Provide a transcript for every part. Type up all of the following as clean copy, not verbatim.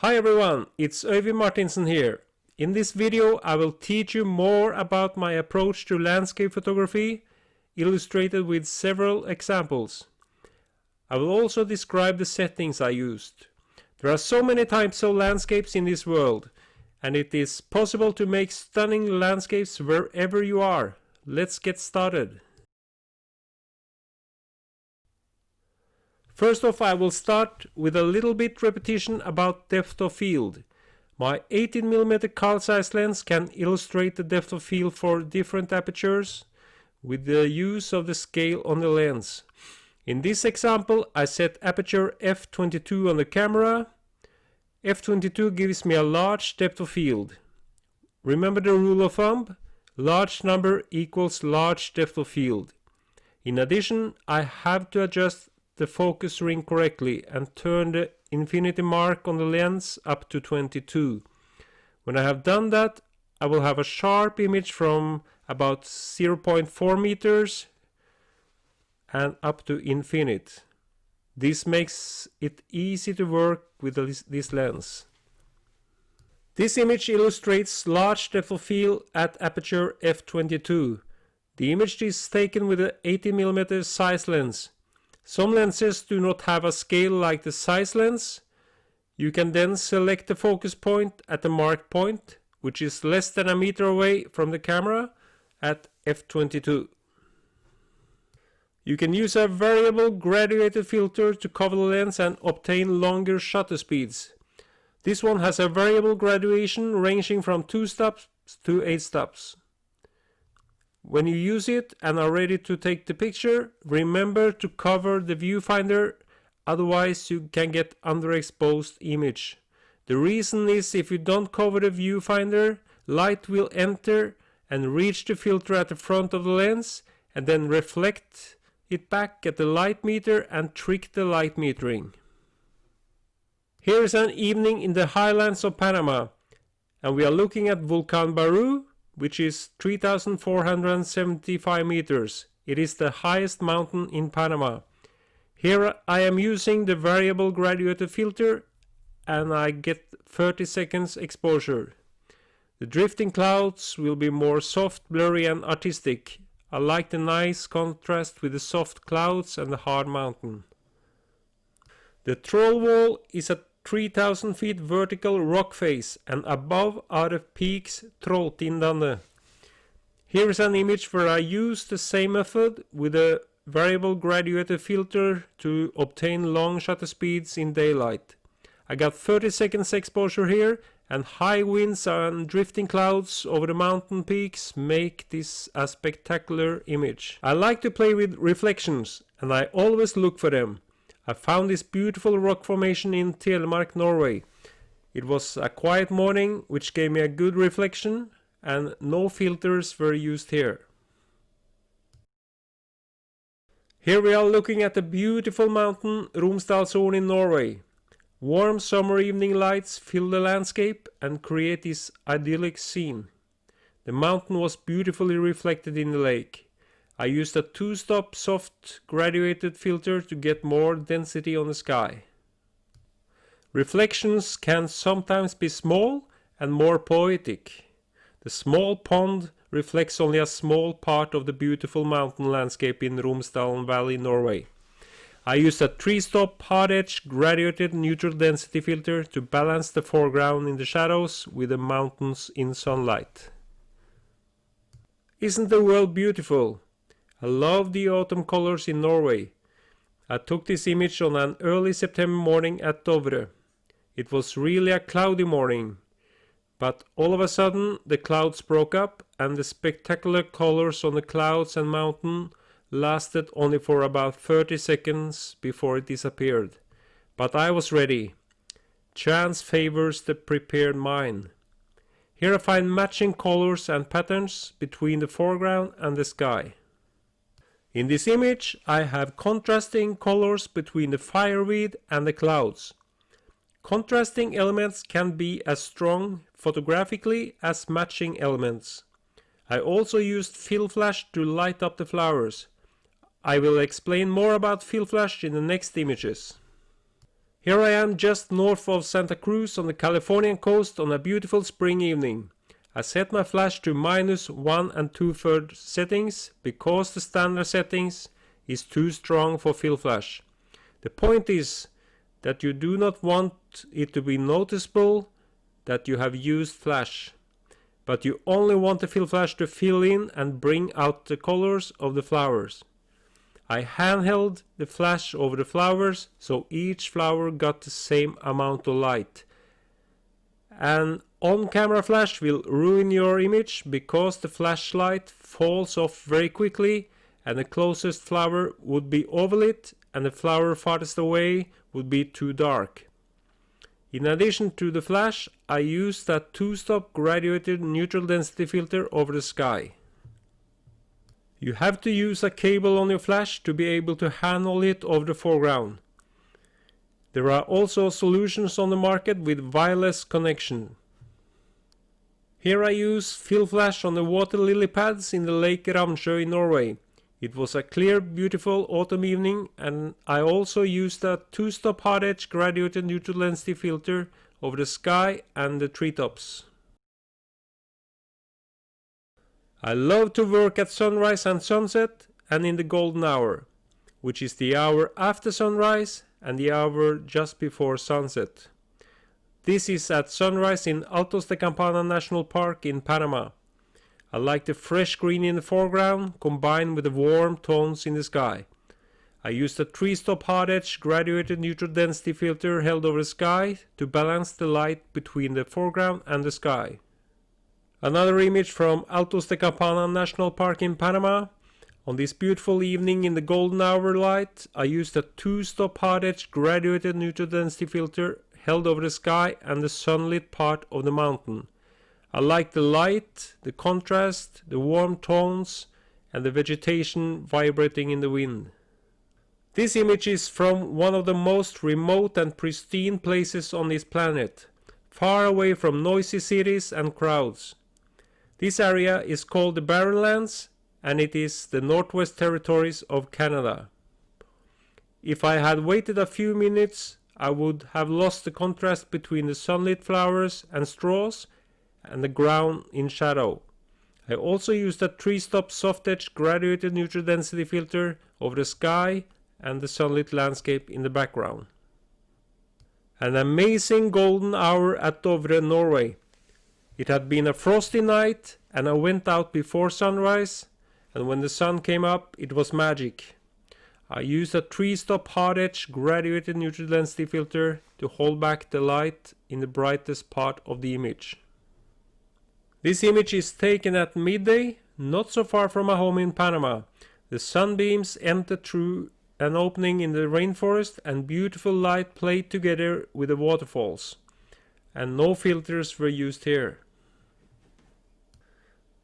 Hi everyone, it's Øyvind Martinsen here. In this video I will teach you more about my approach to landscape photography, illustrated with several examples. I will also describe the settings I used. There are so many types of landscapes in this world, and it is possible to make stunning landscapes wherever you are. Let's get started. First off, I will start with a little bit repetition about depth of field. My 18mm card size lens can illustrate the depth of field for different apertures with the use of the scale on the lens. In this example, I set aperture f22 on the camera. f22 gives me a large depth of field. Remember the rule of thumb? Large number equals large depth of field. In addition, I have to adjust the focus ring correctly and turn the infinity mark on the lens up to 22. When I have done that, I will have a sharp image from about 0.4 meters and up to infinite. This makes it easy to work with this lens. This image illustrates large depth of field at aperture f22. The image is taken with an 18mm size lens. Some lenses do not have a scale like the size lens. You can then select the focus point at the marked point, which is less than a meter away from the camera at f22. You can use a variable graduated filter to cover the lens and obtain longer shutter speeds. This one has a variable graduation ranging from 2 stops to 8 stops. When you use it and are ready to take the picture, remember to cover the viewfinder, otherwise you can get underexposed image. The reason is if you don't cover the viewfinder, light will enter and reach the filter at the front of the lens and then reflect it back at the light meter and trick the light metering. Here is an evening in the highlands of Panama, and we are looking at Volcan Baru, which is 3,475 meters. It is the highest mountain in Panama. Here I am using the variable graduated filter and I get 30 seconds exposure. The drifting clouds will be more soft, blurry and artistic. I like the nice contrast with the soft clouds and the hard mountain. The troll wall is a 3,000 feet vertical rock face, and above are the peaks Trolltindane. Here is an image where I use the same method with a variable graduated filter to obtain long shutter speeds in daylight. I got 30 seconds exposure here, and high winds and drifting clouds over the mountain peaks make this a spectacular image. I like to play with reflections, and I always look for them. I found this beautiful rock formation in TELEMARK, Norway. It was a quiet morning, which gave me a good reflection, and no filters were used here. Here we are looking at the beautiful mountain ROMSDALEN in Norway. Warm summer evening lights fill the landscape and create this idyllic scene. The mountain was beautifully reflected in the lake. I used a 2-stop soft graduated filter to get more density on the sky. Reflections can sometimes be small and more poetic. The small pond reflects only a small part of the beautiful mountain landscape in ROMSDALEN Valley, Norway. I used a 3-stop hard edge graduated neutral density filter to balance the foreground in the shadows with the mountains in sunlight. Isn't the world beautiful? I love the autumn colors in Norway. I took this image on an early September morning at Dovre. It was really a cloudy morning, but all of a sudden the clouds broke up and the spectacular colors on the clouds and mountain lasted only for about 30 seconds before it disappeared. But I was ready. Chance favors the prepared mind. Here I find matching colors and patterns between the foreground and the sky. In this image I have contrasting colors between the fireweed and the clouds. Contrasting elements can be as strong photographically as matching elements. I also used fill flash to light up the flowers. I will explain more about fill flash in the next images. Here I am just north of Santa Cruz on the Californian coast on a beautiful spring evening. I set my flash to -1 2/3 settings because the standard settings is too strong for fill flash. The point is that you do not want it to be noticeable that you have used flash, but you only want the fill flash to fill in and bring out the colors of the flowers. I handheld the flash over the flowers so each flower got the same amount of light. An on-camera flash will ruin your image because the flashlight falls off very quickly and the closest flower would be overlit and the flower farthest away would be too dark. In addition to the flash, I used a 2-stop graduated neutral density filter over the sky. You have to use a cable on your flash to be able to handle it over the foreground. There are also solutions on the market with wireless connection. Here I use fill flash on the water lily pads in the Lake Ramsjø in Norway. It was a clear, beautiful autumn evening, and I also used a 2-stop hard edge graduated neutral density filter over the sky and the treetops. I love to work at sunrise and sunset and in the golden hour, which is the hour after sunrise and the hour just before sunset. This is at sunrise in ALTOS de CAMPANA National Park in Panama. I like the fresh green in the foreground combined with the warm tones in the sky. I used a 3-stop hard edge graduated neutral density filter held over the sky to balance the light between the foreground and the sky. Another image from ALTOS de CAMPANA National Park in Panama. On this beautiful evening in the golden hour light, I used a 2-stop hard edge graduated neutral density filter held over the sky and the sunlit part of the mountain. I like the light, the contrast, the warm tones and the vegetation vibrating in the wind. This image is from one of the most remote and pristine places on this planet, far away from noisy cities and crowds. This area is called the Barrenlands and it is the Northwest Territories of Canada. If I had waited a few minutes, I would have lost the contrast between the sunlit flowers and straws and the ground in shadow. I also used a 3-stop soft edge graduated neutral density filter over the sky and the sunlit landscape in the background. An amazing golden hour at Dovre, Norway. It had been a frosty night and I went out before sunrise, and when the sun came up it was magic. I used a 3-stop hard edge graduated neutral density filter to hold back the light in the brightest part of the image. This image is taken at midday, not so far from my home in Panama. The sunbeams enter through an opening in the rainforest and beautiful light played together with the waterfalls. And no filters were used here.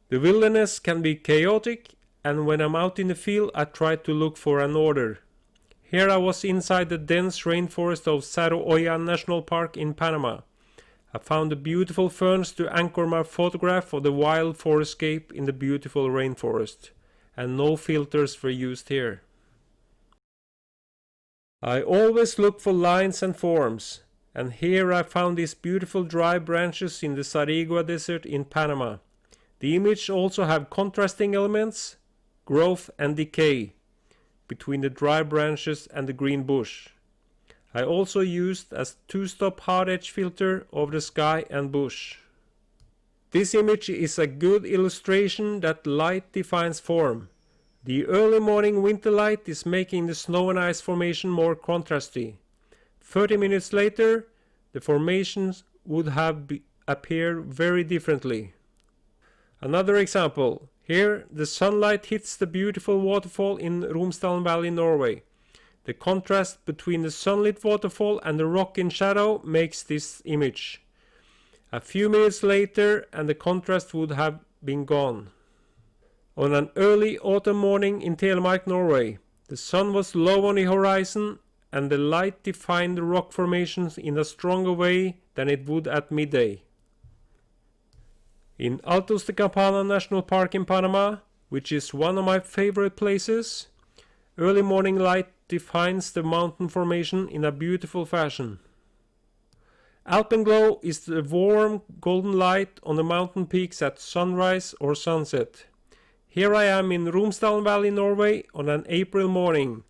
The wilderness can be chaotic, and when I'm out in the field I try to look for an order. Here I was inside the dense rainforest of CERRO HOYA National Park in Panama. I found the beautiful ferns to anchor my photograph of the wild forestscape in the beautiful rainforest, and no filters were used here. I always look for lines and forms, and here I found these beautiful dry branches in the SARIGUA desert in Panama. The image also have contrasting elements, growth and decay, between the dry branches and the green bush. I also used a 2-stop hard edge filter over the sky and bush. This image is a good illustration that light defines form. The early morning winter light is making the snow and ice formation more contrasty. 30 minutes later, the formations would have appeared very differently. Another example. Here the sunlight hits the beautiful waterfall in ROMSDALEN Valley, Norway. The contrast between the sunlit waterfall and the rock in shadow makes this image. A few minutes later and the contrast would have been gone. On an early autumn morning in TELEMARK, Norway, the sun was low on the horizon and the light defined the rock formations in a stronger way than it would at midday. In ALTOS de CAMPANA National Park in Panama, which is one of my favorite places, early morning light defines the mountain formation in a beautiful fashion. ALPENGLOW is the warm golden light on the mountain peaks at sunrise or sunset. Here I am in ROMSDALEN Valley, Norway on an April morning.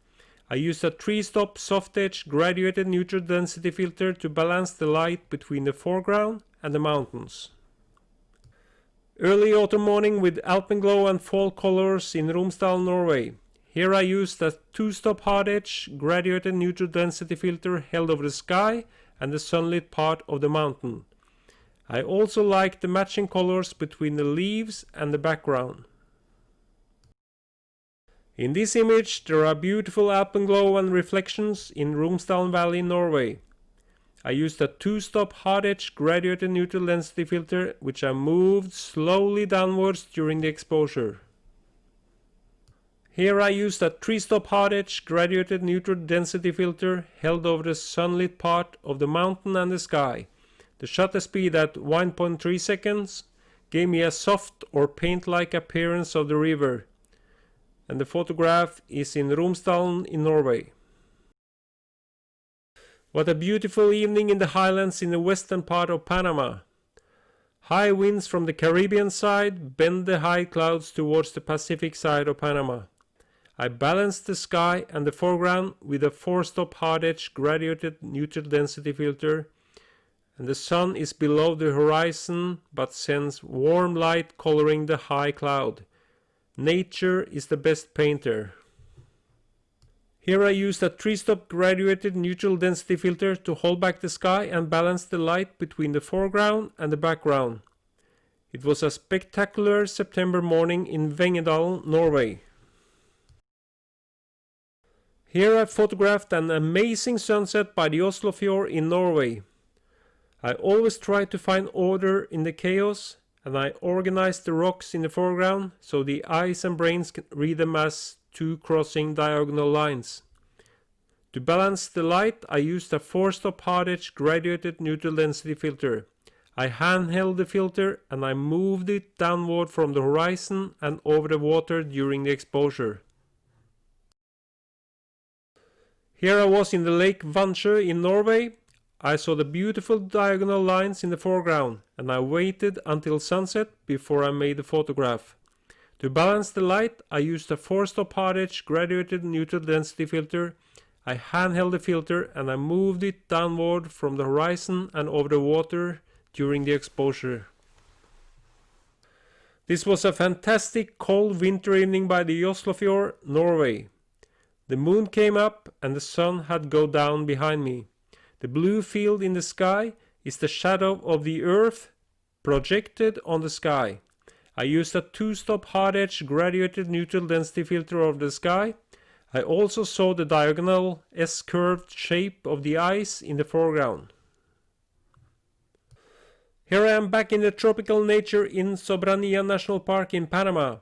I used a 3-stop soft edge graduated neutral density filter to balance the light between the foreground and the mountains. Early autumn morning with ALPENGLOW and fall colors in ROMSDALEN, Norway. Here I used a 2-stop hard edge graduated neutral density filter held over the sky and the sunlit part of the mountain. I also like the matching colors between the leaves and the background. In this image there are beautiful ALPENGLOW and reflections in ROMSDALEN Valley, Norway. I used a 2-stop hard edge graduated neutral density filter which I moved slowly downwards during the exposure. Here I used a 3-stop hard edge graduated neutral density filter held over the sunlit part of the mountain and the sky. The shutter speed at 1.3 seconds gave me a soft or paint-like appearance of the river. And the photograph is in ROMSDALEN in Norway. What a beautiful evening in the highlands in the western part of Panama. High winds from the Caribbean side bend the high clouds towards the Pacific side of Panama. I balanced the sky and the foreground with a 4-stop hard edge graduated neutral density filter, and the sun is below the horizon but sends warm light coloring the high cloud. Nature is the best painter. Here I used a 3-stop graduated neutral density filter to hold back the sky and balance the light between the foreground and the background. It was a spectacular September morning in Vengedalen, Norway. Here I photographed an amazing sunset by the Oslofjord in Norway. I always try to find order in the chaos, and I organized the rocks in the foreground so the eyes and brains can read them as 2 crossing diagonal lines. To balance the light I used a 4-stop hard edge graduated neutral density filter. I handheld the filter and I moved it downward from the horizon and over the water during the exposure. Here I was in the Lake Vansjø in Norway. I saw the beautiful diagonal lines in the foreground and I waited until sunset before I made the photograph. To balance the light I used a 4-stop hard edge graduated neutral density filter. I handheld the filter and I moved it downward from the horizon and over the water during the exposure. This was a fantastic cold winter evening by the Oslofjord, Norway. The moon came up and the sun had gone down behind me. The blue field in the sky is the shadow of the earth projected on the sky. I used a 2-stop hard edge graduated neutral density filter over the sky. I also saw the diagonal S-curved shape of the ice in the foreground. Here I am back in the tropical nature in Sobrania National Park in Panama.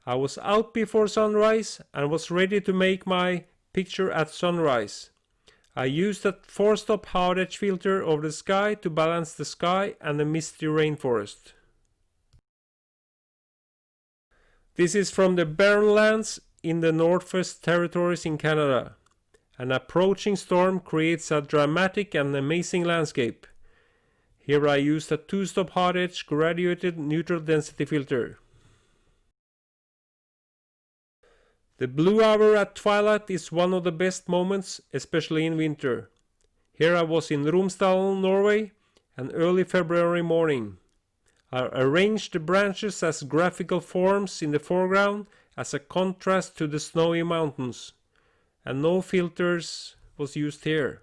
I was out before sunrise and was ready to make my picture at sunrise. I used a 4-stop hard edge filter over the sky to balance the sky and the misty rainforest. This is from the Barren Lands in the Northwest Territories in Canada. An approaching storm creates a dramatic and amazing landscape. Here I used a 2-stop hard edge graduated neutral density filter. The blue hour at twilight is one of the best moments, especially in winter. Here I was in ROMSDALEN, Norway, an early February morning. I arranged the branches as graphical forms in the foreground as a contrast to the snowy mountains, and no filters was used here.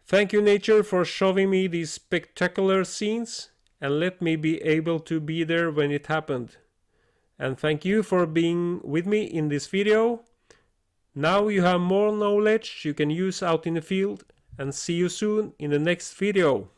Thank you, nature, for showing me these spectacular scenes and let me be able to be there when it happened. And thank you for being with me in this video. Now you have more knowledge you can use out in the field, and see you soon in the next video.